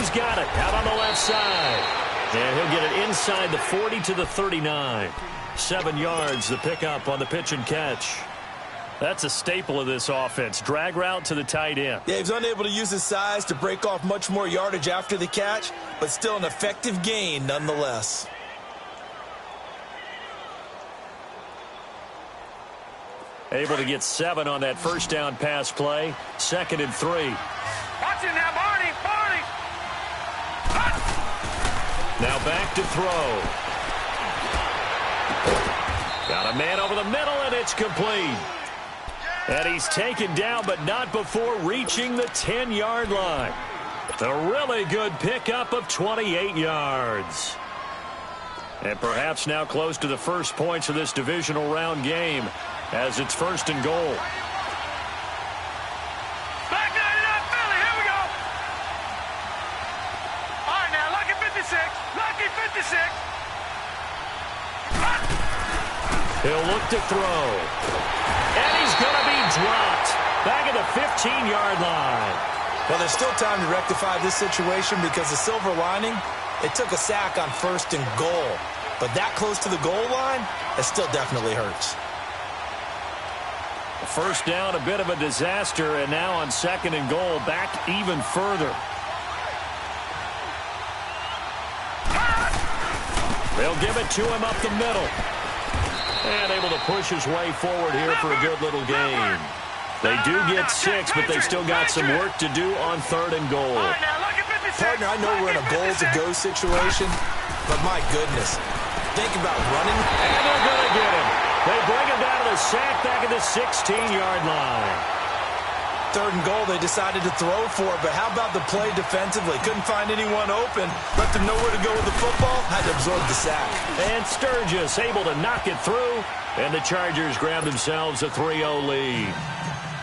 he's got it out on the left side. And he'll get it inside the 40 to the 39. 7 yards, the pickup on the pitch and catch. That's a staple of this offense. Drag route to the tight end. Yeah, he's unable to use his size to break off much more yardage after the catch, but still an effective gain nonetheless. Able to get 7 on that first down pass play. 2nd and 3. Watch it now, Barney! Barney! Now back to throw. Got a man over the middle, and it's complete. And he's taken down, but not before reaching the 10-yard line. A really good pickup of 28 yards. And perhaps now close to the first points of this divisional round game as it's 1st and goal. Back 99, Philly, here we go! All right, now, lucky 56, lucky 56. He'll look to throw. And he's going to be dropped. Back at the 15-yard line. Well, there's still time to rectify this situation because the silver lining, it took a sack on 1st and goal. But that close to the goal line, it still definitely hurts. First down, a bit of a disaster, and now on 2nd and goal, back even further. They'll give it to him up the middle. And able to push his way forward here for a good little gain. They do get 6, but they still got some work to do on 3rd and goal. Partner, I know we're in a goal-to-go situation, but my goodness, think about running. And they're going to get him. They bring him down to the sack back at the 16-yard line. 3rd and goal, they decided to throw for it, but how about the play defensively? Couldn't find anyone open, left him nowhere to go with the football, had to absorb the sack. And Sturgis able to knock it through, and the Chargers grab themselves a 3-0 lead.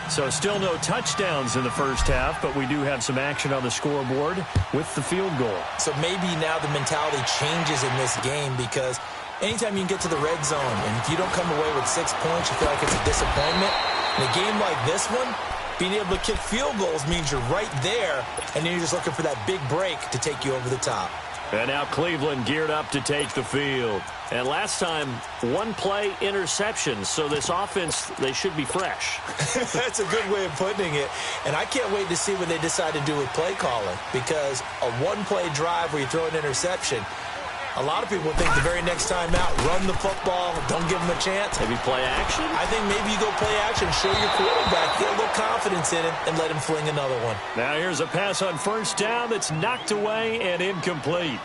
So still no touchdowns in the first half, but we do have some action on the scoreboard with the field goal. So maybe now the mentality changes in this game because anytime you can get to the red zone, and if you don't come away with 6 points, you feel like it's a disappointment. In a game like this one, being able to kick field goals means you're right there, and then you're just looking for that big break to take you over the top. And now Cleveland geared up to take the field. And last time, 1-play interception. So this offense, they should be fresh. That's a good way of putting it. And I can't wait to see what they decide to do with play calling. Because a 1-play drive where you throw an interception, a lot of people think the very next time out, run the football, don't give them a chance. Maybe play action? I think maybe you go play action, show your quarterback, get a little confidence in it, and let him fling another one. Now here's a pass on first down that's knocked away and incomplete.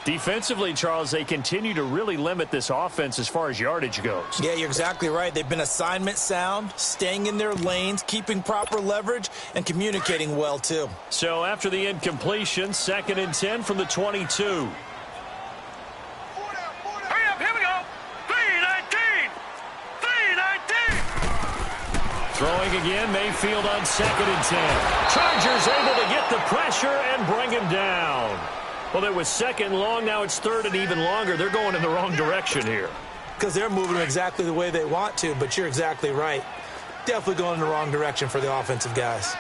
Defensively, Charles, they continue to really limit this offense as far as yardage goes. Yeah, you're exactly right. They've been assignment sound, staying in their lanes, keeping proper leverage, and communicating well, too. So after the incompletion, 2nd and 10 from the 22. Throwing again, Mayfield on 2nd and 10. Chargers able to get the pressure and bring him down. Well, it was 2nd long, now it's 3rd and even longer. They're going in the wrong direction here. Because they're moving exactly the way they want to, but you're exactly right. Definitely going in the wrong direction for the offensive guys.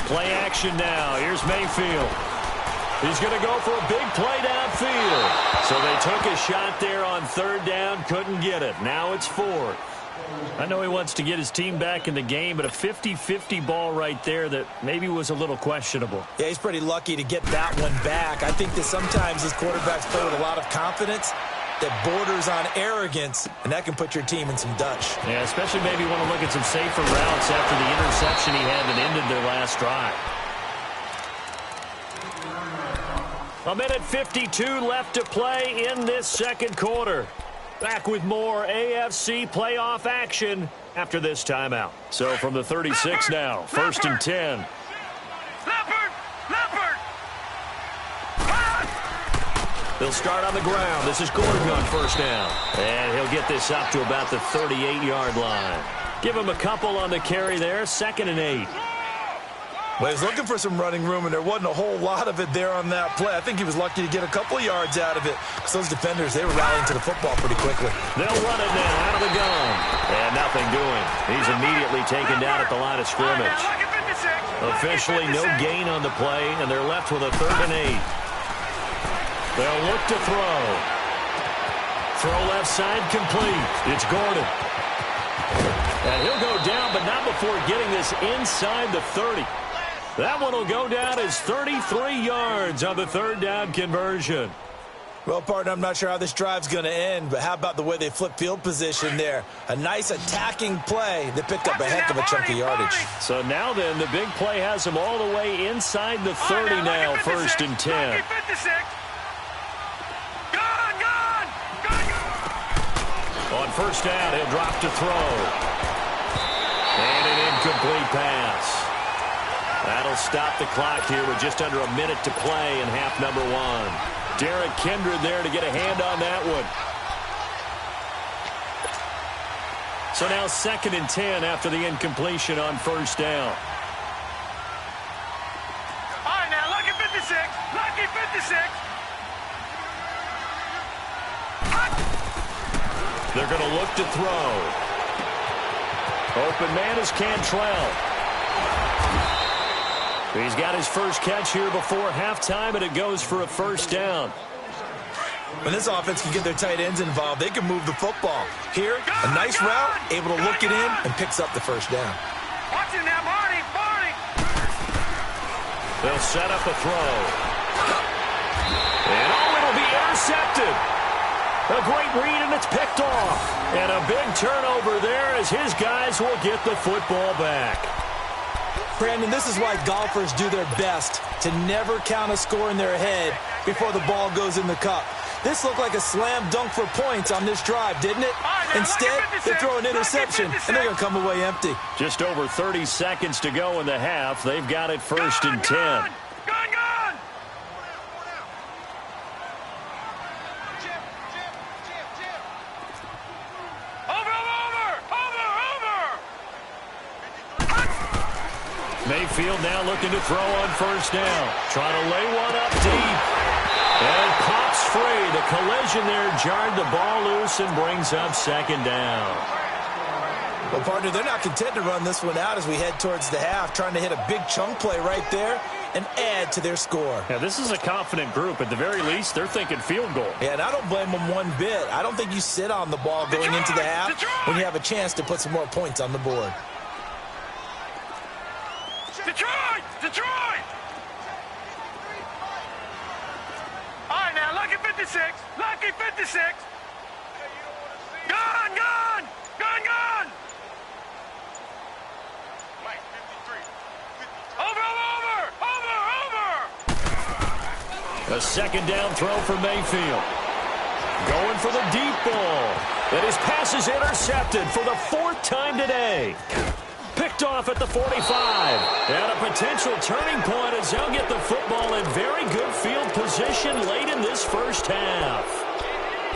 Play action now. Here's Mayfield. He's going to go for a big play downfield. So they took a shot there on 3rd down, couldn't get it. Now it's 4th. I know he wants to get his team back in the game, but a 50-50 ball right there that maybe was a little questionable. Yeah, he's pretty lucky to get that one back. I think that sometimes these quarterbacks play with a lot of confidence that borders on arrogance, and that can put your team in some Dutch. Yeah, especially maybe want to look at some safer routes after the interception he had that ended their last drive. A minute 52 left to play in this 2nd quarter. Back with more AFC playoff action after this timeout. So from the 36 now, 1st and 10. They'll start on the ground. This is Gordon on 1st down. And he'll get this up to about the 38-yard line. Give him a couple on the carry there, 2nd and 8. Well, he was looking for some running room, and there wasn't a whole lot of it there on that play. I think he was lucky to get a couple of yards out of it, because those defenders, they were rallying to the football pretty quickly. They'll run it now out of the gun. And nothing doing. He's immediately taken down at the line of scrimmage. Officially no gain on the play, and they're left with a 3rd and 8. They'll look to throw. Throw left side complete. It's Gordon. And he'll go down, but not before getting this inside the 30. That one will go down as 33 yards on the 3rd down conversion. Well, partner, I'm not sure how this drive's going to end, but how about the way they flip field position there? A nice attacking play that picked up a heck of a chunk of yardage. So now then, the big play has them all the way inside the 30 now, 1st and 10. On 1st down, he'll drop to throw. And an incomplete pass. That'll stop the clock here with just under a minute to play in half number 1. Derek Kindred there to get a hand on that one. So now 2nd and 10 after the incompletion on 1st down. All right, now, lucky 56. Lucky 56. They're going to look to throw. Open man is Cantrell. He's got his first catch here before halftime, and it goes for a 1st down. When this offense can get their tight ends involved, they can move the football. Here, a nice route, able to look it in, and picks up the 1st down. Watch it now, Marty, Marty. They'll set up a throw. And it'll be intercepted. A great read, and it's picked off. And a big turnover there as his guys will get the football back. Brandon, this is why golfers do their best to never count a score in their head before the ball goes in the cup. This looked like a slam dunk for points on this drive, didn't it? Instead, they throw an interception, and they're going to come away empty. Just over 30 seconds to go in the half. They've got it 1st and 10. Gone! Mayfield now looking to throw on 1st down. Trying to lay one up deep. And it pops free. The collision there jarred the ball loose and brings up 2nd down. Well, partner, they're not content to run this one out as we head towards the half, trying to hit a big chunk play right there and add to their score. Yeah, this is a confident group. At the very least, they're thinking field goal. Yeah, and I don't blame them one bit. I don't think you sit on the ball going into the half when you have a chance to put some more points on the board. Detroit! Detroit! All right, now, lucky 56. Lucky 56. Gone, gone! Gone, gone! Mike, 53. Over! A 2nd down throw for Mayfield. Going for the deep ball. And his pass is intercepted for the 4th time today. Picked off at the 45. And a potential turning point as they'll get the football in very good field position late in this 1st half.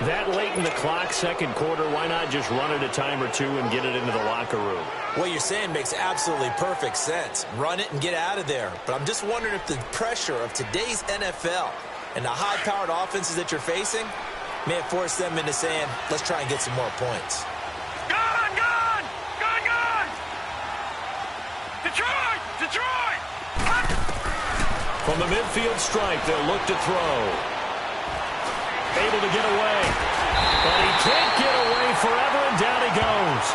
That late in the clock, 2nd quarter, why not just run it a time or two and get it into the locker room? What you're saying makes absolutely perfect sense. Run it and get out of there. But I'm just wondering if the pressure of today's NFL and the high-powered offenses that you're facing may have forced them into saying, let's try and get some more points. Detroit! From the midfield stripe, they'll look to throw. Able to get away. But he can't get away forever, and down he goes.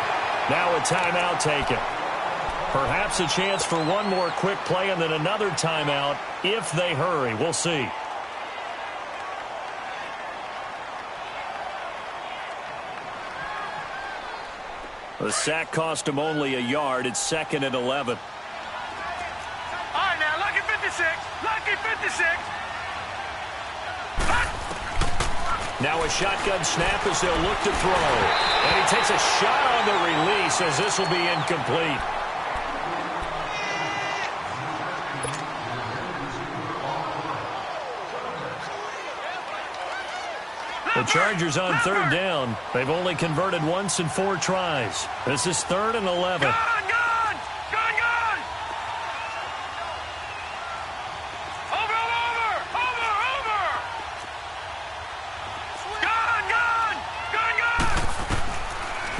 Now a timeout taken. Perhaps a chance for one more quick play and then another timeout if they hurry. We'll see. The sack cost him only a yard. It's 2nd and 11. All right, now, lucky 56. Lucky 56. Now a shotgun snap as they'll look to throw. And he takes a shot on the release as this will be incomplete. The Chargers on 3rd down. They've only converted once in 4 tries. This is 3rd and 11. Gone!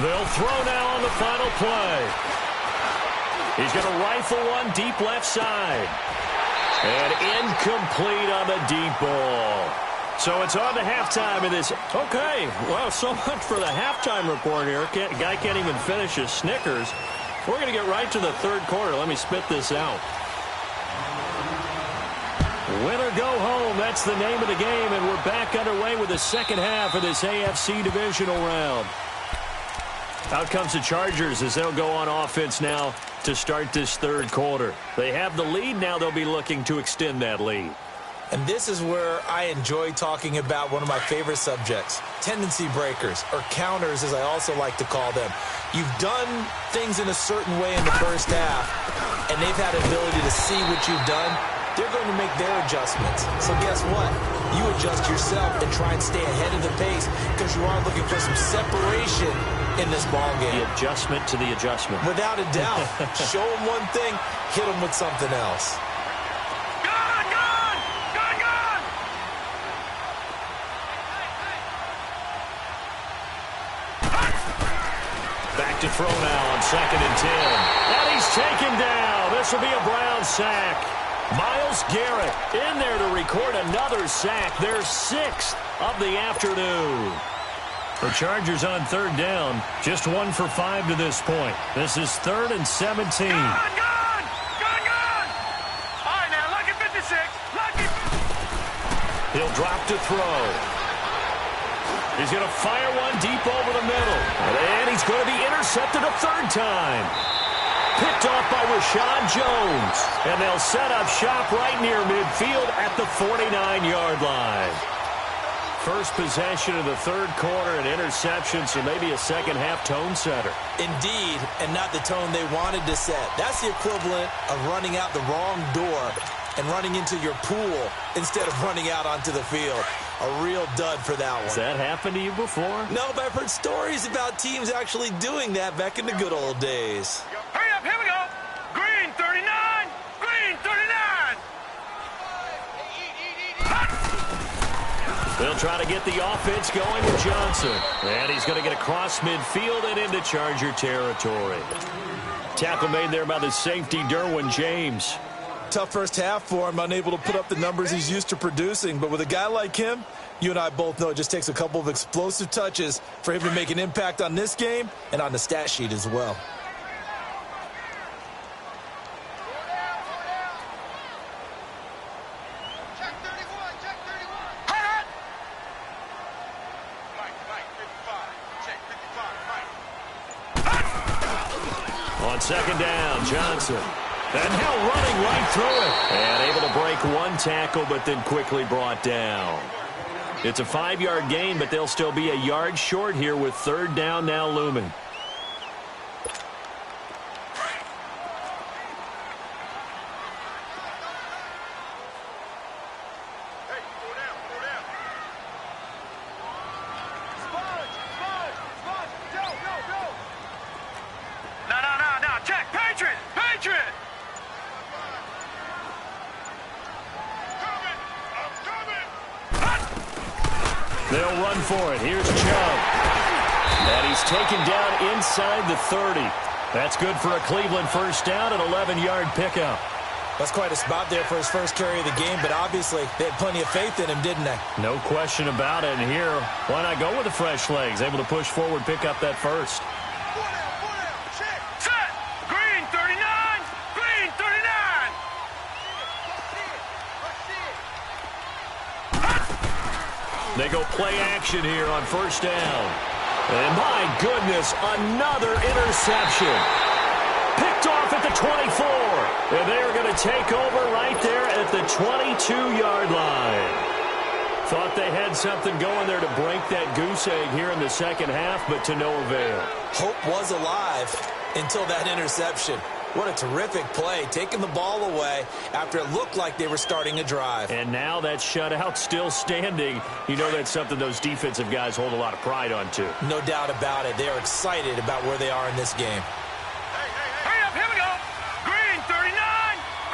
They'll throw now on the final play. He's going to rifle one deep left side. And incomplete on the deep ball. So it's on to halftime of this. Okay, well, so much for the halftime report here. Guy can't even finish his Snickers. We're going to get right to the third quarter. Let me spit this out. Win or go home, that's the name of the game, and we're back underway with the second half of this AFC divisional round. Out comes the Chargers as they'll go on offense now to start this third quarter. They have the lead. Now they'll be looking to extend that lead. And this is where I enjoy talking about one of my favorite subjects, tendency breakers, or counters as I also like to call them. You've done things in a certain way in the first half, and they've had the ability to see what you've done. They're going to make their adjustments. So guess what? You adjust yourself and try and stay ahead of the pace because you are looking for some separation in this ball game. The adjustment to the adjustment. Without a doubt. Show them one thing, hit them with something else. Back to throw now on 2nd and 10. And he's taken down. This will be a Brown sack. Myles Garrett in there to record another sack. Their 6th of the afternoon. The Chargers on third down. Just 1 for 5 to this point. This is 3rd and 17. Gone! All right, now, lucky 56. Lucky. He'll drop to throw. He's going to fire one deep over the middle. And he's going to be intercepted a third time. Picked off by Rashad Jones. And they'll set up shop right near midfield at the 49-yard line. First possession of the third quarter, an interception, so maybe a second-half tone setter. Indeed, and not the tone they wanted to set. That's the equivalent of running out the wrong door and running into your pool instead of running out onto the field. A real dud for that one. Has that happened to you before? No, but I've heard stories about teams actually doing that back in the good old days. Hurry up, here we go. Green 39. Green 39. They'll try to get the offense going with Johnson. And he's going to get across midfield and into Charger territory. Tackle made there by the safety, Derwin James. Tough first half for him, unable to put up the numbers he's used to producing. But with a guy like him, you and I both know it just takes a couple of explosive touches for him to make an impact on this game and on the stat sheet as well. Check 31. Check 31. Hot. Mike, 55. Check 55. Mike. On second down, Johnson. And now running right through it. And able to break one tackle, but then quickly brought down. It's a 5-yard gain, but they'll still be a yard short here with third down now looming. Hey, go down. Sponge. Go. No. Check. Patriot. They'll run for it. Here's Chubb. And he's taken down inside the 30. That's good for a Cleveland first down, an 11-yard pickup. That's quite a spot there for his first carry of the game, but obviously they had plenty of faith in him, didn't they? No question about it. And here, why not go with the fresh legs? Able to push forward, pick up that first. Set. Green 39. Green 39. They go play action here on first down. And my goodness, another interception. Picked off at the 24. And they're going to take over right there at the 22-yard line. Thought they had something going there to break that goose egg here in the second half, but to no avail. Hope was alive until that interception. What a terrific play, taking the ball away after it looked like they were starting a drive. And now that shutout still standing. You know that's something those defensive guys hold a lot of pride on, too. No doubt about it. They are excited about where they are in this game. Hurry up, here we go. Green 39.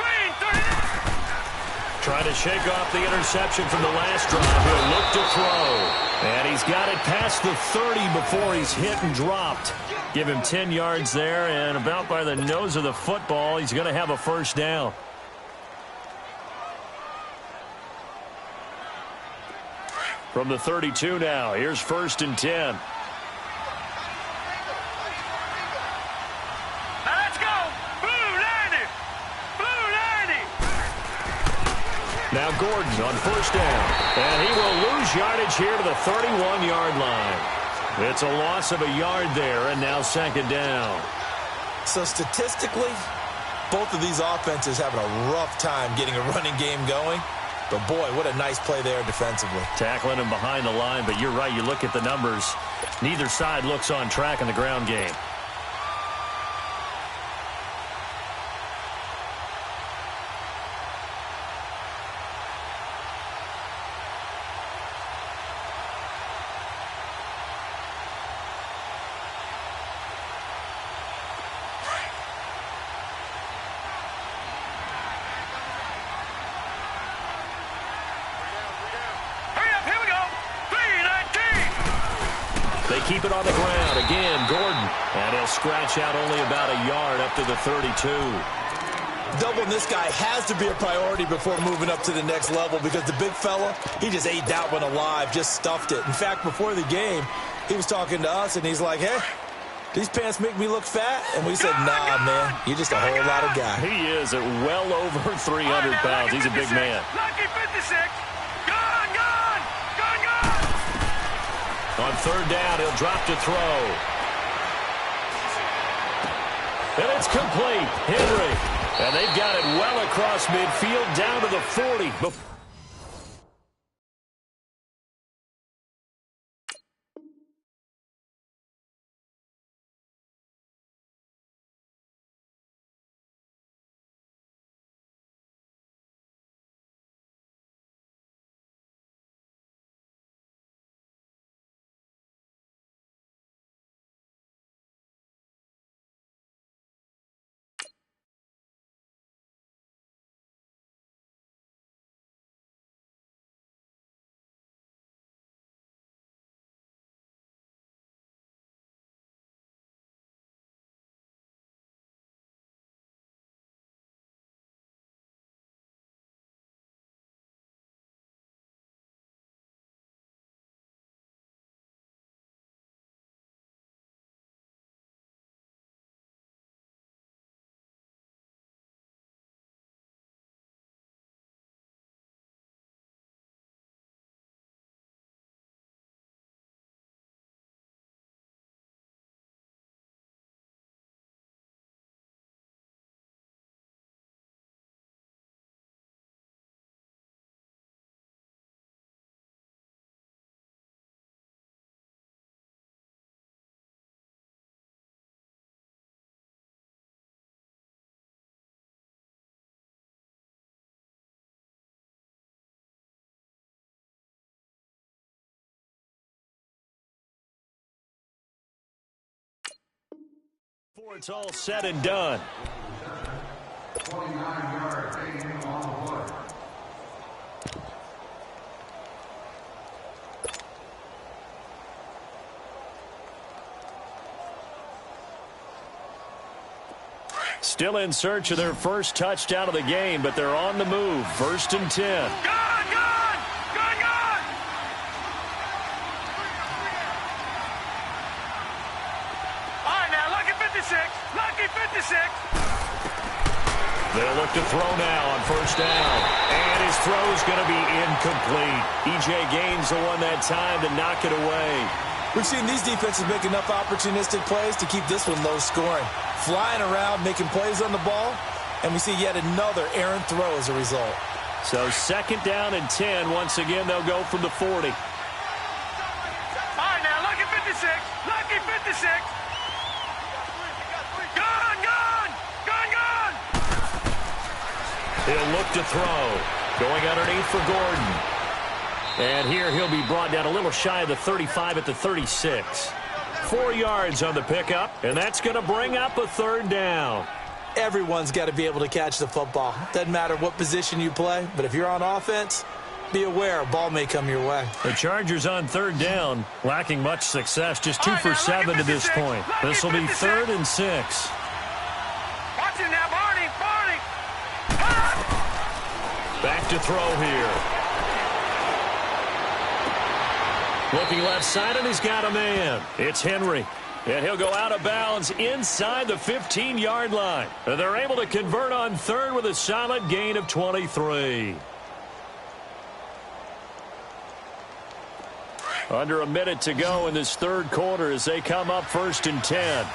Green 39. Trying to shake off the interception from the last drive. He'll look to throw. And he's got it past the 30 before he's hit and dropped. Give him 10 yards there, and about by the nose of the football, he's going to have a first down. From the 32 now, here's 1st and 10. Now Gordon on 1st down. And he will lose yardage here to the 31-yard line. It's a loss of a yard there, and now 2nd down. So statistically, both of these offenses having a rough time getting a running game going. But, boy, what a nice play there defensively. Tackling him behind the line, but you're right. You look at the numbers. Neither side looks on track in the ground game. Keep it on the ground. Again, Gordon. And he'll scratch out only about a yard up to the 32. Doubling this guy has to be a priority before moving up to the next level because the big fella, he just ate that one alive, just stuffed it. In fact, before the game, he was talking to us, and he's like, hey, these pants make me look fat? And we said, nah, man, you're just a whole lot of guy. He is at well over 300 pounds. He's a big man. Lucky 56. On 3rd down, he'll drop to throw. And it's complete. Henry. And they've got it well across midfield down to the 40. Before it's all said and done. 29 yards, on the wood. Still in search of their first touchdown of the game, but they're on the move. 1st and 10. Lucky 56. They'll look to throw now on 1st down. And his throw's going to be incomplete. E.J. Gaines the one that time to knock it away. We've seen these defenses make enough opportunistic plays to keep this one low scoring. Flying around, making plays on the ball, and we see yet another errant throw as a result. So 2nd down and 10. Once again, they'll go from the 40. All right, now, lucky 56. Lucky 56. He'll look to throw. Going underneath for Gordon. And here he'll be brought down a little shy of the 35 at the 36. 4 yards on the pickup, and that's going to bring up a 3rd down. everyone's got to be able to catch the football. Doesn't matter what position you play, but if you're on offense, be aware a ball may come your way. The Chargers on third down, lacking much success, just 2 for 7 to this point. This will be 3rd and 6. Watch it now, Barney. Back to throw here. Looking left side, and he's got a man. It's Henry. And he'll go out of bounds inside the 15-yard line. And they're able to convert on 3rd with a solid gain of 23. Under a minute to go in this 3rd quarter as they come up 1st and 10.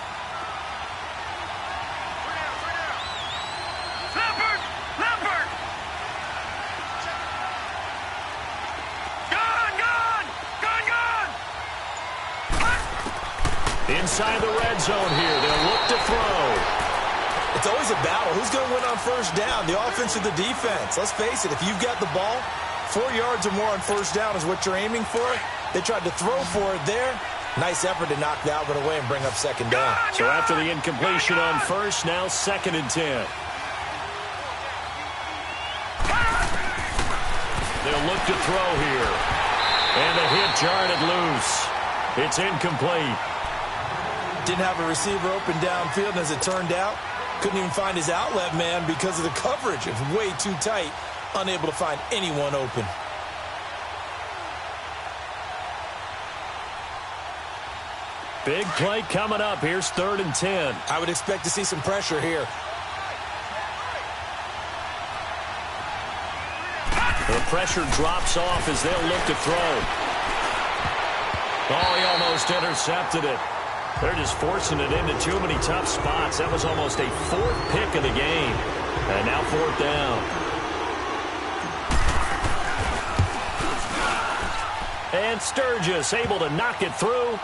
Inside the red zone here. They'll look to throw. It's always a battle. Who's going to win on 1st down, the offense or the defense? Let's face it, if you've got the ball, 4 yards or more on 1st down is what you're aiming for. They tried to throw for it there. Nice effort to knock that one away and bring up 2nd down. So after the incompletion on 1st, now 2nd and 10. They'll look to throw here. And the hit jarred it loose. It's incomplete. Didn't have a receiver open downfield, and as it turned out, couldn't even find his outlet man because of the coverage. It was way too tight, unable to find anyone open. Big play coming up. Here's 3rd and 10. I would expect to see some pressure here. The pressure drops off as they'll look to throw. Oh, he almost intercepted it. They're just forcing it into too many tough spots. That was almost a 4th pick of the game. And now 4th down. And Sturgis able to knock it through.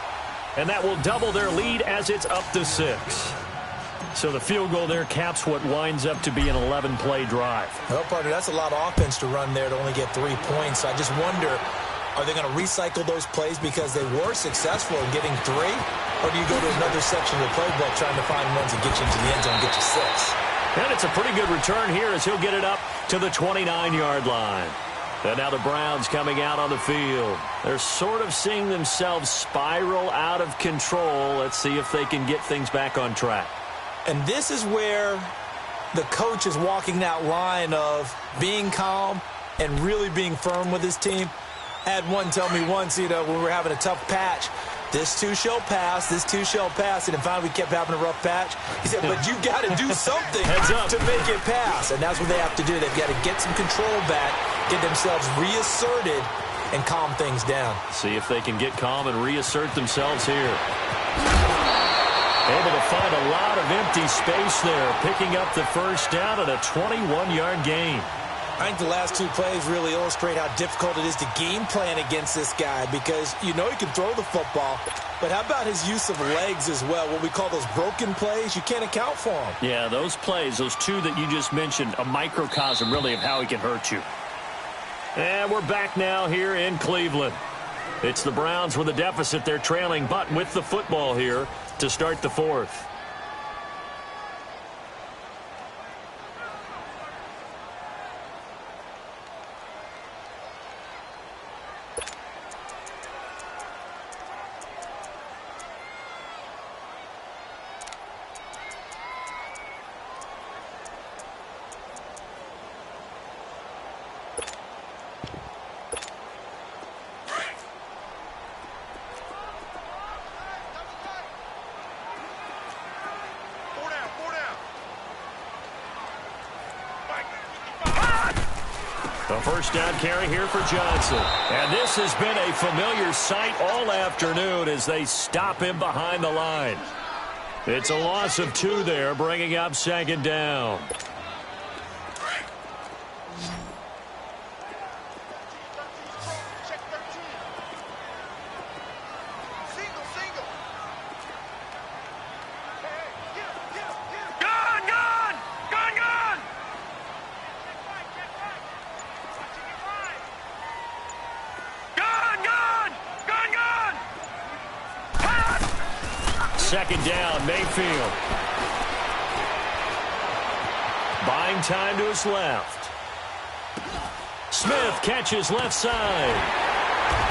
And that will double their lead as it's up to 6. So the field goal there caps what winds up to be an 11-play drive. Well, partner, that's a lot of offense to run there to only get 3 points. I just wonder, are they going to recycle those plays because they were successful in getting 3? Or do you go to another section of the playbook trying to find ones that get you into the end zone and get you 6? And it's a pretty good return here as he'll get it up to the 29-yard line. And now the Browns coming out on the field. They're sort of seeing themselves spiral out of control. Let's see if they can get things back on track. And this is where the coach is walking that line of being calm and really being firm with his team. I had one tell me once, when we were having a tough patch, this too shall pass, this too shall pass. And finally we kept having a rough patch. He said, but you got to do something to make it pass. And that's what they have to do. They've got to get some control back, get themselves reasserted, and calm things down. See if they can get calm and reassert themselves here. Able to find a lot of empty space there, picking up the 1st down at a 21-yard gain. I think the last 2 plays really illustrate how difficult it is to game plan against this guy because you know he can throw the football, but how about his use of legs as well? What we call those broken plays, you can't account for them. Yeah, those plays, those 2 that you just mentioned, a microcosm really of how he can hurt you. And we're back now here in Cleveland. It's the Browns with a deficit. They're trailing, but with the football here to start the 4th. A 1st down carry here for Johnson. And this has been a familiar sight all afternoon as they stop him behind the line. It's a loss of 2 there, bringing up 2nd down. Second down, Mayfield. buying time to his left. Smith catches left side.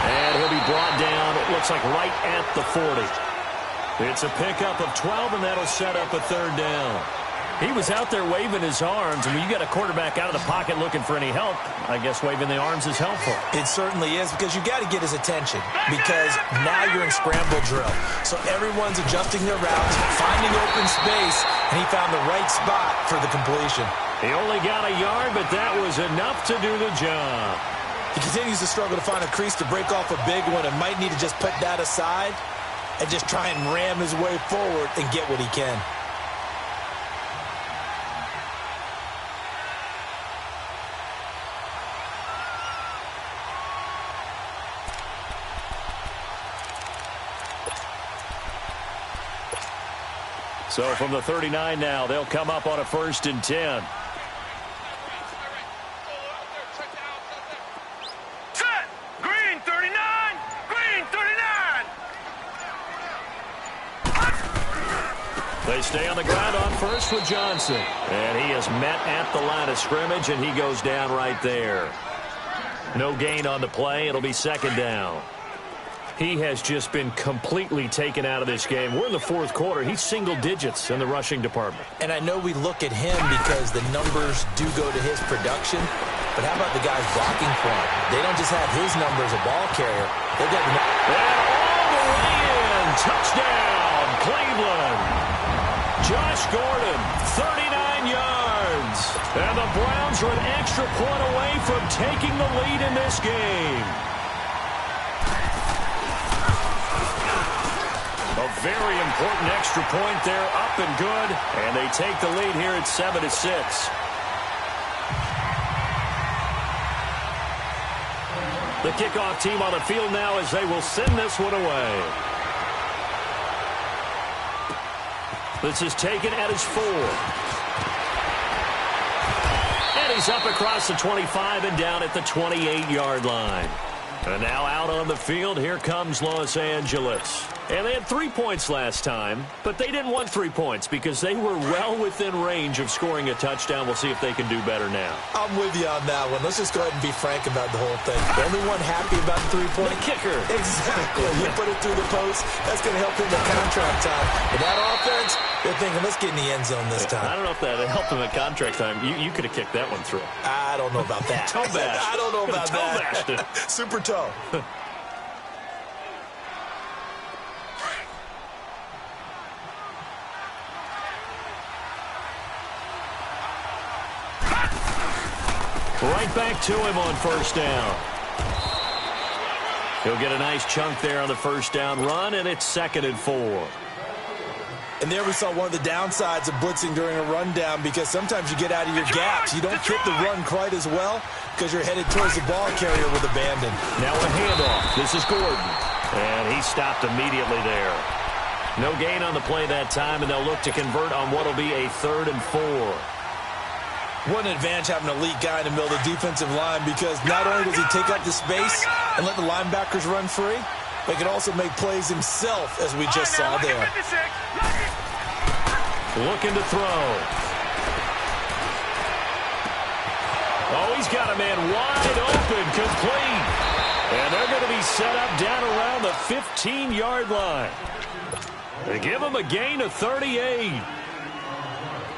And he'll be brought down, it looks like right at the 40. It's a pickup of 12, and that'll set up a third down. He was out there waving his arms, and when you got a quarterback out of the pocket looking for any help, I guess waving the arms is helpful. It certainly is, because you got to get his attention, because now you're in scramble drill. So everyone's adjusting their routes, finding open space, and he found the right spot for the completion. He only got a yard, but that was enough to do the job. He continues to struggle to find a crease to break off a big one and might need to just put that aside and just try and ram his way forward and get what he can. So from the 39 now, they'll come up on a 1st and 10. Set! Green 39! Green 39! They stay on the ground on first with Johnson. And he is met at the line of scrimmage, and he goes down right there. No gain on the play. It'll be 2nd down. He has just been completely taken out of this game. We're in the 4th quarter. He's single digits in the rushing department. And I know we look at him because the numbers do go to his production, but how about the guys blocking for him? They don't just have his number as a ball carrier. They've got and all the way in. Touchdown, Cleveland. Josh Gordon, 39 yards. And the Browns are an extra point away from taking the lead in this game. A very important extra point there, up and good. And they take the lead here at 7-6. The kickoff team on the field now as they will send this one away. This is taken at his 4. And he's up across the 25 and down at the 28-yard line. And now out on the field, here comes Los Angeles. And they had 3 points last time, but they didn't want 3 points because they were well within range of scoring a touchdown. We'll see if they can do better now. I'm with you on that one. Let's just go ahead and be frank about the whole thing. The only one happy about the 3-point? The kicker. Exactly. You put it through the post, that's going to help him in contract time. But that offense, they're thinking, let's get in the end zone this time. I don't know if that helped him at contract time. You could have kicked that one through. I don't know about that. Toe bash. I don't know about that. Super toe. Right back to him on 1st down. He'll get a nice chunk there on the 1st down run, and it's 2nd and 4. And there we saw one of the downsides of blitzing during a rundown, because sometimes you get out of your gaps. You don't fit the run quite as well because you're headed towards the ball carrier with abandon. Now a handoff. This is Gordon. And he stopped immediately there. No gain on the play that time, and they'll look to convert on what will be a 3rd and 4. What an advantage having an elite guy in the middle of the defensive line, because not only does he take up the space and let the linebackers run free, but he can also make plays himself, as we just saw there. Looking to throw. Oh, he's got a man wide open, complete. And they're going to be set up down around the 15-yard line. They give him a gain of 38.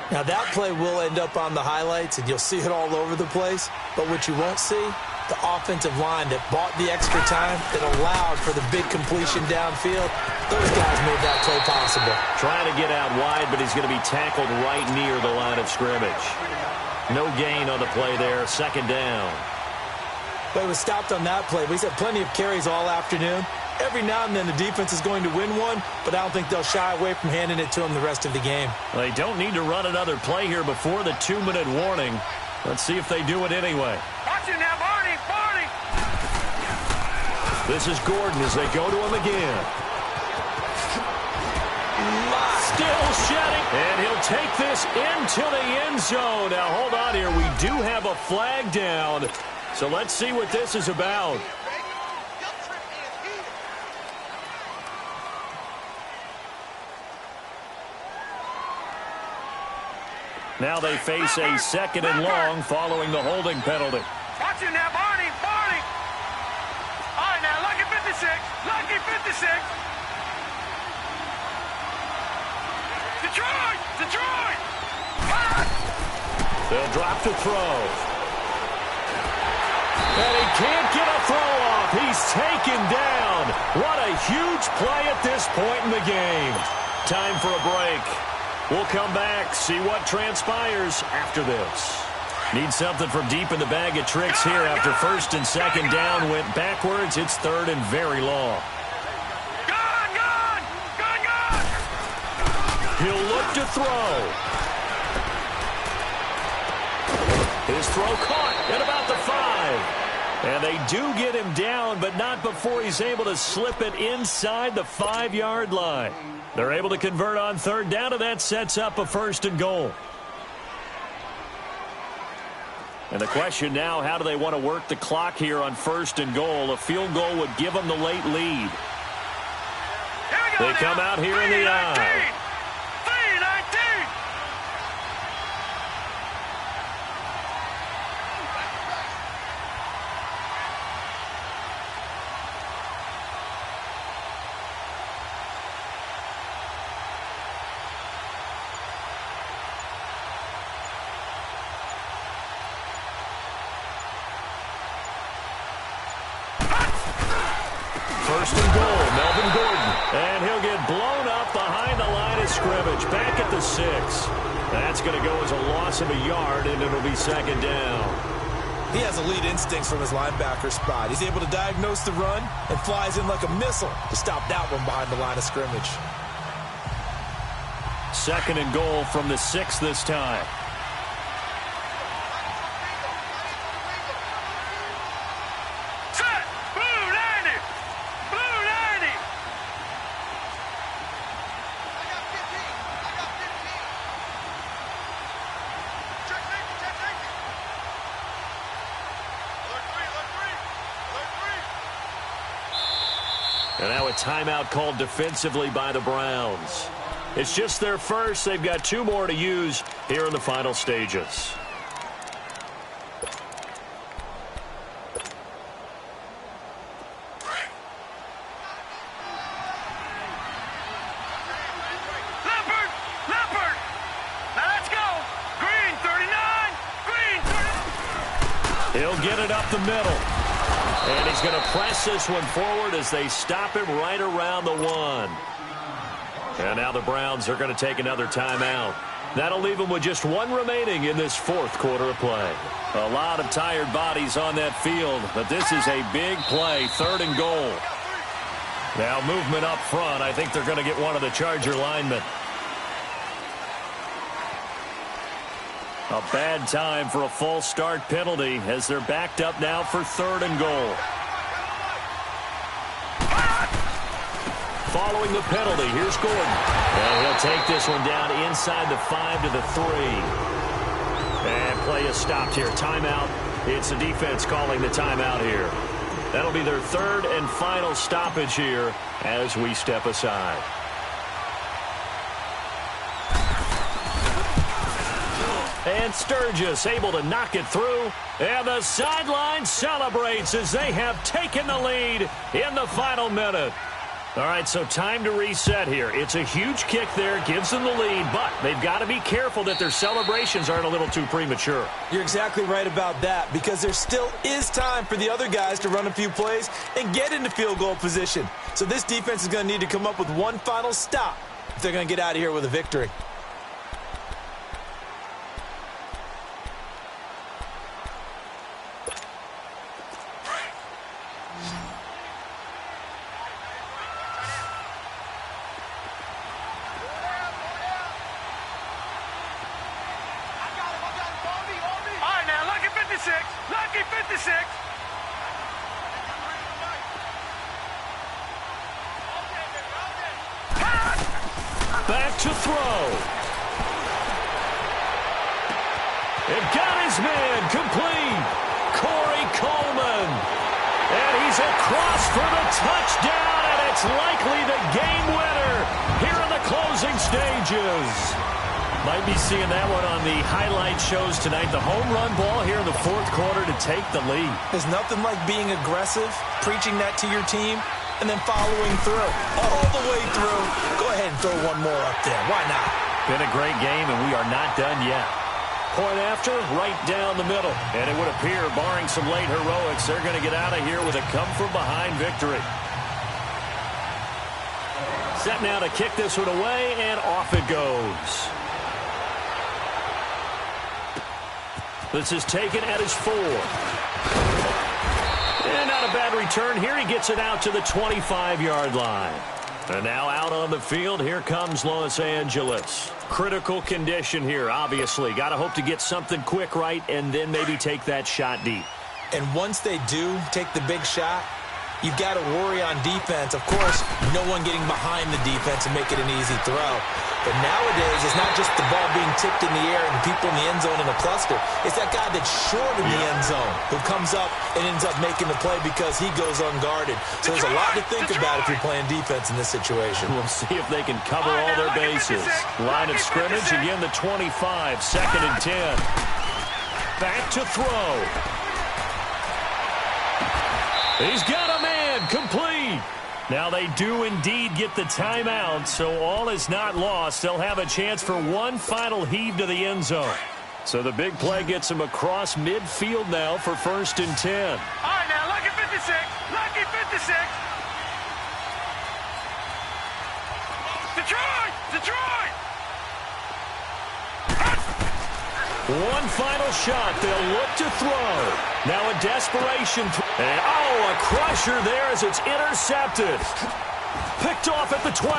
Now, that play will end up on the highlights, and you'll see it all over the place. But what you won't see, the offensive line that bought the extra time, that allowed for the big completion downfield, those guys made that play possible. Trying to get out wide, but he's going to be tackled right near the line of scrimmage. No gain on the play there, 2nd down. But he was stopped on that play. But he's had plenty of carries all afternoon. Every now and then the defense is going to win one, but I don't think they'll shy away from handing it to him the rest of the game. They don't need to run another play here before the 2-minute warning. Let's see if they do it anyway. Watch it now, Barney! Barney! This is Gordon as they go to him again. Still shedding, and he'll take this into the end zone. Now, hold on here. We do have a flag down, so let's see what this is about. Now they face a 2nd and long following the holding penalty. Watch him now, Barney, Barney. All right, now, lucky 56, lucky 56. Detroit, Detroit. They'll drop to throw. And he can't get a throw off. He's taken down. What a huge play at this point in the game. Time for a break. We'll come back, see what transpires after this. Need something from deep in the bag of tricks here after 1st and 2nd down went backwards. It's 3rd and very long. Gone, gone, gone, gone. He'll look to throw. His throw caught at about the 5. And they do get him down, but not before he's able to slip it inside the 5-yard line. They're able to convert on 3rd down, and that sets up a 1st and goal. And the question now, how do they want to work the clock here on 1st and goal? A field goal would give them the late lead. They come out here in the I. And he'll get blown up behind the line of scrimmage. Back at the 6. That's going to go as a loss of a yard, and it'll be 2nd down. He has elite instincts from his linebacker spot. He's able to diagnose the run and flies in like a missile to stop that one behind the line of scrimmage. 2nd and goal from the 6 this time. And now a timeout called defensively by the Browns. It's just their first. They've got 2 more to use here in the final stages. Leopard, Leopard. Now let's go. Green 39, Green 30. He'll get it up the middle. And he's going to press this one forward as they stop him right around the 1. And now the Browns are going to take another timeout. That'll leave them with just 1 remaining in this 4th quarter of play. A lot of tired bodies on that field, but this is a big play, 3rd and goal. Now movement up front. I think they're going to get one of the Charger linemen. A bad time for a false start penalty as they're backed up now for 3rd and goal. Following the penalty, here's Gordon. And he'll take this one down inside the 5 to the 3. And play is stopped here. Timeout. It's the defense calling the timeout here. That'll be their 3rd and final stoppage here as we step aside. And Sturgis able to knock it through. And the sideline celebrates as they have taken the lead in the final minute. All right, so time to reset here. It's a huge kick there, gives them the lead, but they've got to be careful that their celebrations aren't a little too premature. You're exactly right about that, because there still is time for the other guys to run a few plays and get into field goal position. So this defense is going to need to come up with one final stop if they're going to get out of here with a victory. Lucky 56. Back to throw. It got his man complete. Corey Coleman. And he's across for the touchdown, and it's likely the game winner here in the closing stages. Might be seeing that one on the highlight shows tonight. The home run ball here in the fourth quarter to take the lead. There's nothing like being aggressive, preaching that to your team, and then following through. All the way through. Go ahead and throw one more up there. Why not? Been a great game, and we are not done yet. Point after, right down the middle. And it would appear, barring some late heroics, they're going to get out of here with a come-from-behind victory. Set now to kick this one away, and off it goes. This is taken at his 4. And not a bad return here. He gets it out to the 25-yard line. And now out on the field, here comes Los Angeles. Critical condition here, obviously. Got to hope to get something quick right and then maybe take that shot deep. And once they do take the big shot, you've got to worry on defense. Of course, no one getting behind the defense and make it an easy throw. But nowadays, it's not just the ball being tipped in the air and people in the end zone in a cluster. It's that guy that's short in the end zone who comes up and ends up making the play because he goes unguarded. So there's a lot to think about if you're playing defense in this situation. We'll see if they can cover all their bases. Line of scrimmage, again the 25, 2nd and 10. Back to throw. He's got a man, complete. Now they do indeed get the timeout, so all is not lost. They'll have a chance for one final heave to the end zone. So the big play gets him across midfield now for 1st and 10. All right, now, lucky 56. Lucky 56. Detroit! Detroit! One final shot. They'll look to throw. Now a desperation. And, a crusher there as it's intercepted. Picked off at the 12.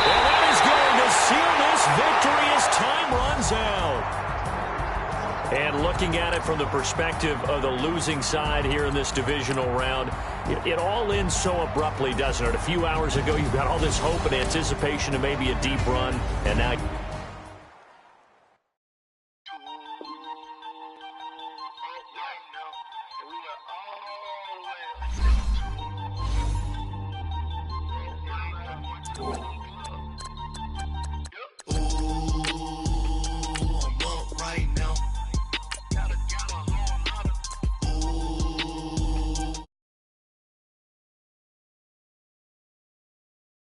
And that is going to seal this victory as time runs out. And looking at it from the perspective of the losing side here in this divisional round, it all ends so abruptly, doesn't it? A few hours ago, you've got all this hope and anticipation of maybe a deep run, and now...